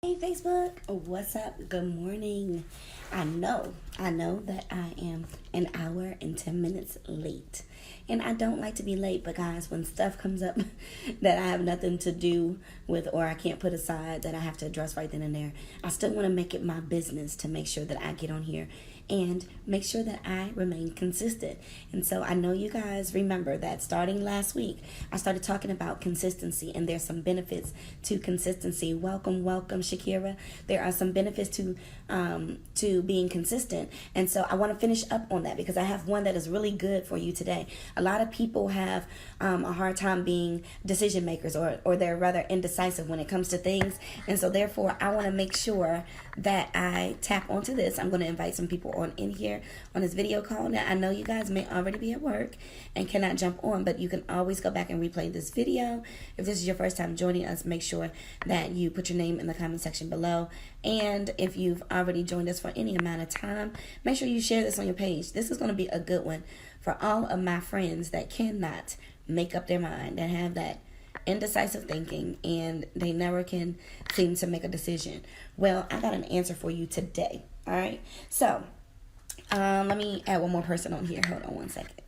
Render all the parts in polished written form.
Hey Facebook, what's up? Good morning. I know that I am an hour and 10 minutes late. And I don't like to be late, but guys, when stuff comes up that I have nothing to do with or I can't put aside that I have to address right then and there, I still want to make it my business to make sure that I get on here and make sure that I remain consistent. And so I know you guys remember that starting last week, I started talking about consistency, and there's some benefits to consistency. Welcome, Shakira. There are some benefits to being consistent. And so I want to finish up on that because I have one that is really good for you today. A lot of people have a hard time being decision makers, or they're rather indecisive when it comes to things. And so therefore, I want to make sure that I tap onto this. I'm going to invite some people on in here on this video call. Now, I know you guys may already be at work and cannot jump on, but you can always go back and replay this video. If this is your first time joining us, make sure that you put your name in the comment section below. And if you've already joined us for any amount of time, make sure you share this on your page. This is going to be a good one for all of my friends that cannot make up their mind, that have that indecisive thinking and they never can seem to make a decision. Well, I got an answer for you today. All right. So let me add one more person on here. Hold on one second.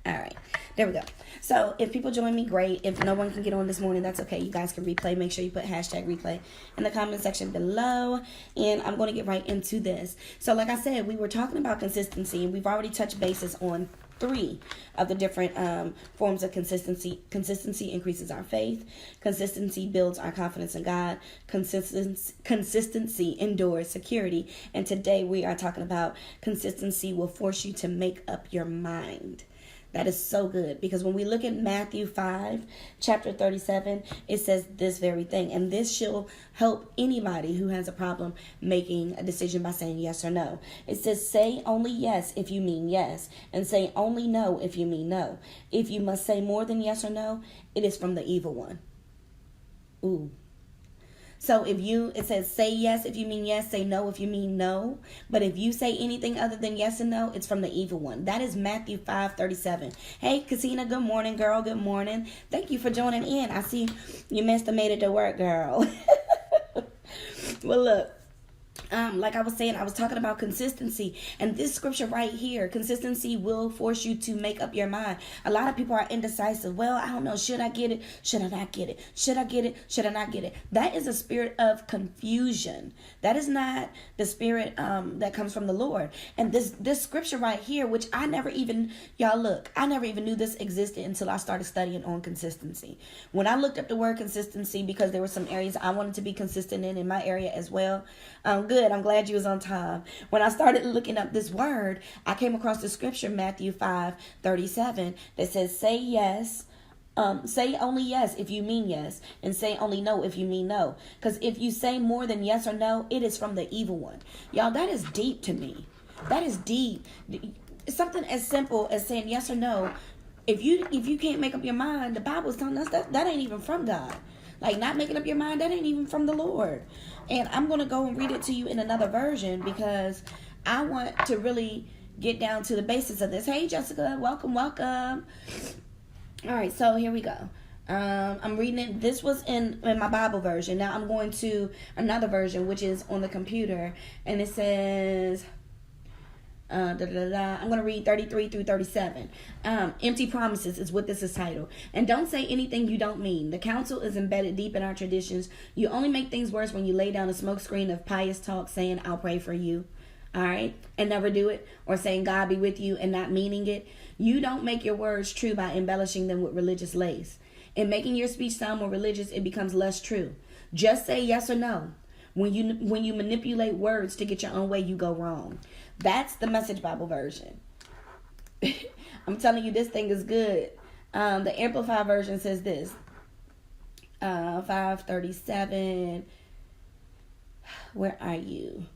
All right, there we go. So if people join me, great. If no one can get on this morning, that's okay. You guys can replay. Make sure you put hashtag replay in the comment section below. And I'm going to get right into this. So like I said, we were talking about consistency, and we've already touched bases on 3 of the different forms of consistency. Consistency increases our faith. Consistency builds our confidence in God. Consistency endures security. And today we are talking about consistency will force you to make up your mind. That is so good, because when we look at Matthew 5, chapter 37, it says this very thing. And this shall help anybody who has a problem making a decision by saying yes or no. It says, say only yes if you mean yes, and say only no if you mean no. If you must say more than yes or no, it is from the evil one. Ooh. So it says say yes if you mean yes, say no if you mean no. But if you say anything other than yes and no, it's from the evil one. That is Matthew 5:37. Hey, Casina, good morning, girl. Good morning. Thank you for joining in. I see you must have made it to work, girl. Well, look. Like I was saying, I was talking about consistency, and this scripture right here, consistency will force you to make up your mind. A lot of people are indecisive. Well, I don't know. Should I get it? Should I not get it? Should I get it? Should I not get it? That is a spirit of confusion. That is not the spirit that comes from the Lord. And this scripture right here, which I never even knew this existed until I started studying on consistency. When I looked up the word consistency, because there were some areas I wanted to be consistent in my area as well. Good. I'm glad you was on time. When I started looking up this word, I came across the scripture, Matthew 5:37, that says, say yes. Say only yes if you mean yes, and say only no if you mean no. Because if you say more than yes or no, it is from the evil one. Y'all, that is deep to me. That is deep. It's something as simple as saying yes or no. If you can't make up your mind, the Bible's telling us that ain't even from God. Like, not making up your mind, that ain't even from the Lord. And I'm going to go and read it to you in another version, because I want to really get down to the basics of this. Hey, Jessica, welcome. All right, so here we go. I'm reading it. This was in my Bible version. Now I'm going to another version, which is on the computer, and it says... I'm going to read 33 through 37. Empty promises is what this is titled. And don't say anything you don't mean. The counsel is embedded deep in our traditions. You only make things worse when you lay down a smokescreen of pious talk saying, I'll pray for you. All right? And never do it. Or saying, God be with you, and not meaning it. You don't make your words true by embellishing them with religious lace. In making your speech sound more religious, it becomes less true. Just say yes or no. When you manipulate words to get your own way, you go wrong. That's the Message Bible version. I'm telling you, this thing is good. The Amplified version says this. 5:37. Where are you?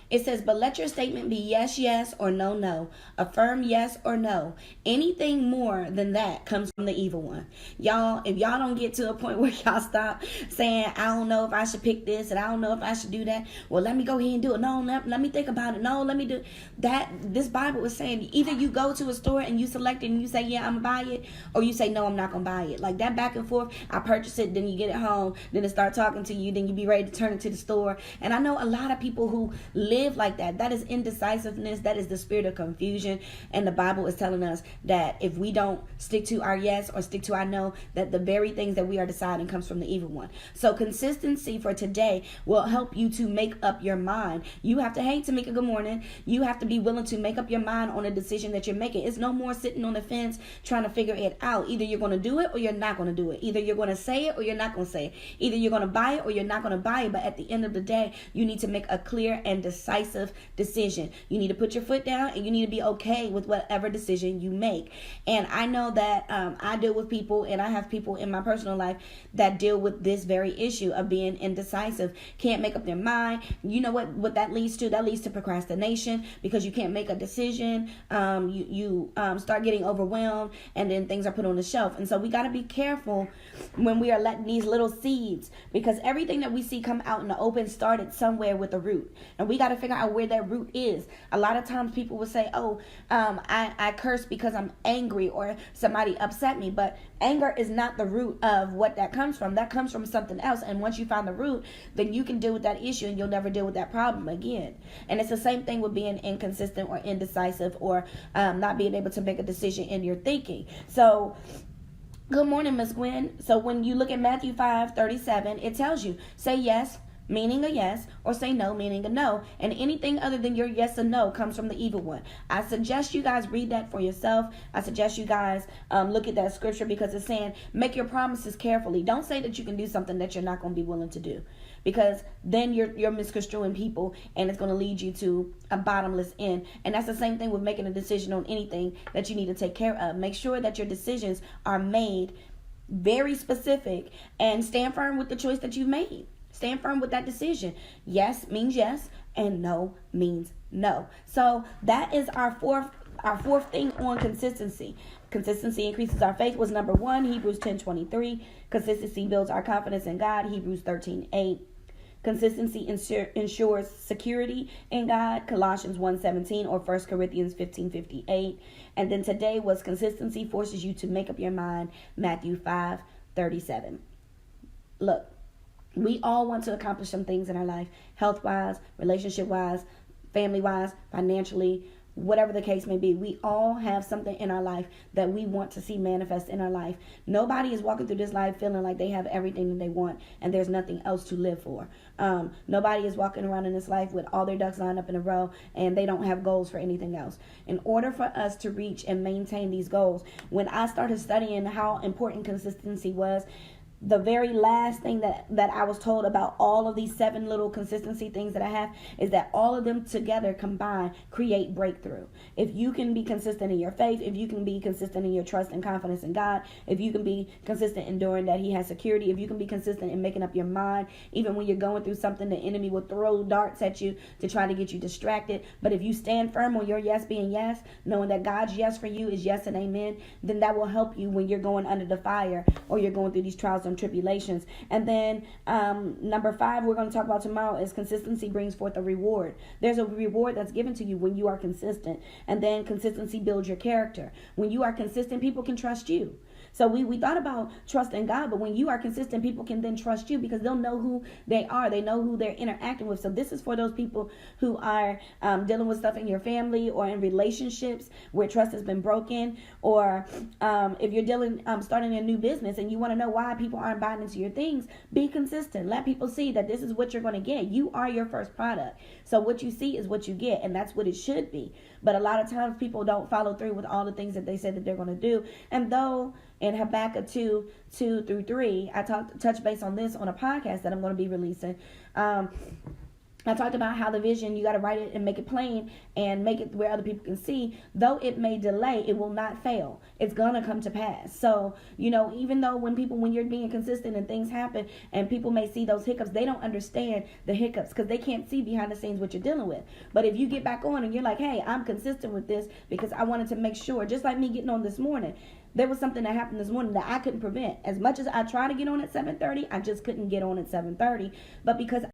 It says, but let your statement be yes, yes, or no, no. Affirm yes or no. Anything more than that comes from the evil one. Y'all, if y'all don't get to a point where y'all stop saying, I don't know if I should pick this and I don't know if I should do that. Well, let me go ahead and do it. No, let me think about it. No, let me do that. This Bible is saying either you go to a store and you select it and you say, yeah, I'm going to buy it, or you say, no, I'm not going to buy it. Like that back and forth. I purchase it, then you get it home, then it start talking to you, then you be ready to turn it to the store. And I know a lot of people who live like that. That is indecisiveness. That is the spirit of confusion. And the Bible is telling us that if we don't stick to our yes or stick to our no, that the very things that we are deciding comes from the evil one. So consistency for today will help you to make up your mind. You have to, hey, Tamika, good morning. You have to be willing to make up your mind on a decision that you're making. It's no more sitting on the fence trying to figure it out. Either you're going to do it or you're not going to do it. Either you're going to say it or you're not going to say it. Either you're going to buy it or you're not going to buy it. But at the end of the day, you need to make a clear and decisive decision. You need to put your foot down and you need to be okay with whatever decision you make. And I know that I deal with people, and I have people in my personal life that deal with this very issue of being indecisive, can't make up their mind. You know what that leads to? That leads to procrastination, because you can't make a decision. You start getting overwhelmed, and then things are put on the shelf. And so we got to be careful when we are letting these little seeds, because everything that we see come out in the open started somewhere with a root, and we got to figure out where that root is. A lot of times people will say, oh, I curse because I'm angry or somebody upset me, but anger is not the root of what that comes from. That comes from something else. And once you find the root, then you can deal with that issue and you'll never deal with that problem again. And it's the same thing with being inconsistent or indecisive, or not being able to make a decision in your thinking. So good morning, Miss Gwen. So when you look at Matthew 5:37, it tells you, say yes, meaning a yes, or say no, meaning a no. And anything other than your yes or no comes from the evil one. I suggest you guys read that for yourself. I suggest you guys look at that scripture, because it's saying make your promises carefully. Don't say that you can do something that you're not going to be willing to do, because then you're misconstruing people, and it's going to lead you to a bottomless end. And that's the same thing with making a decision on anything that you need to take care of. Make sure that your decisions are made very specific, and stand firm with the choice that you've made. Stand firm with that decision. Yes means yes, and no means no. So that is our fourth thing on consistency. Consistency increases our faith was number 1, Hebrews 10:23. Consistency builds our confidence in God, Hebrews 13:8. Consistency ensures security in God, Colossians 1:17, or 1 Corinthians 15:58. And then today was consistency forces you to make up your mind, Matthew 5:37. Look, we all want to accomplish some things in our life, health-wise, relationship-wise, family-wise, financially, whatever the case may be. We all have something in our life that we want to see manifest in our life. Nobody is walking through this life feeling like they have everything that they want and there's nothing else to live for. Nobody is walking around in this life with all their ducks lined up in a row and they don't have goals for anything else. In order for us to reach and maintain these goals, when I started studying how important consistency was, the very last thing that I was told about all of these 7 little consistency things that I have is that all of them together combined create breakthrough. If you can be consistent in your faith, if you can be consistent in your trust and confidence in God, if you can be consistent in knowing that He has security, if you can be consistent in making up your mind, even when you're going through something, the enemy will throw darts at you to try to get you distracted. But if you stand firm on your yes being yes, knowing that God's yes for you is yes and amen, then that will help you when you're going under the fire or you're going through these trials and tribulations. And then number 5 we're going to talk about tomorrow is consistency brings forth a reward. There's a reward that's given to you when you are consistent. And then consistency builds your character. When you are consistent, people can trust you. So we thought about trusting God, but when you are consistent, people can then trust you because they'll know who they are. They know who they're interacting with. So this is for those people who are dealing with stuff in your family or in relationships where trust has been broken, or if you're starting a new business and you want to know why people aren't buying into your things, be consistent. Let people see that this is what you're going to get. You are your first product. So what you see is what you get, and that's what it should be. But a lot of times people don't follow through with all the things that they said that they're going to do. And though in Habakkuk 2:2-3, I touch base on this on a podcast that I'm going to be releasing. I talked about how the vision, you got to write it and make it plain and make it where other people can see. Though it may delay, it will not fail. It's going to come to pass. So, even though when you're being consistent and things happen and people may see those hiccups, they don't understand the hiccups because they can't see behind the scenes what you're dealing with. But if you get back on and you're like, hey, I'm consistent with this because I wanted to make sure, just like me getting on this morning, there was something that happened this morning that I couldn't prevent. As much as I tried to get on at 7:30, I just couldn't get on at 7:30. But because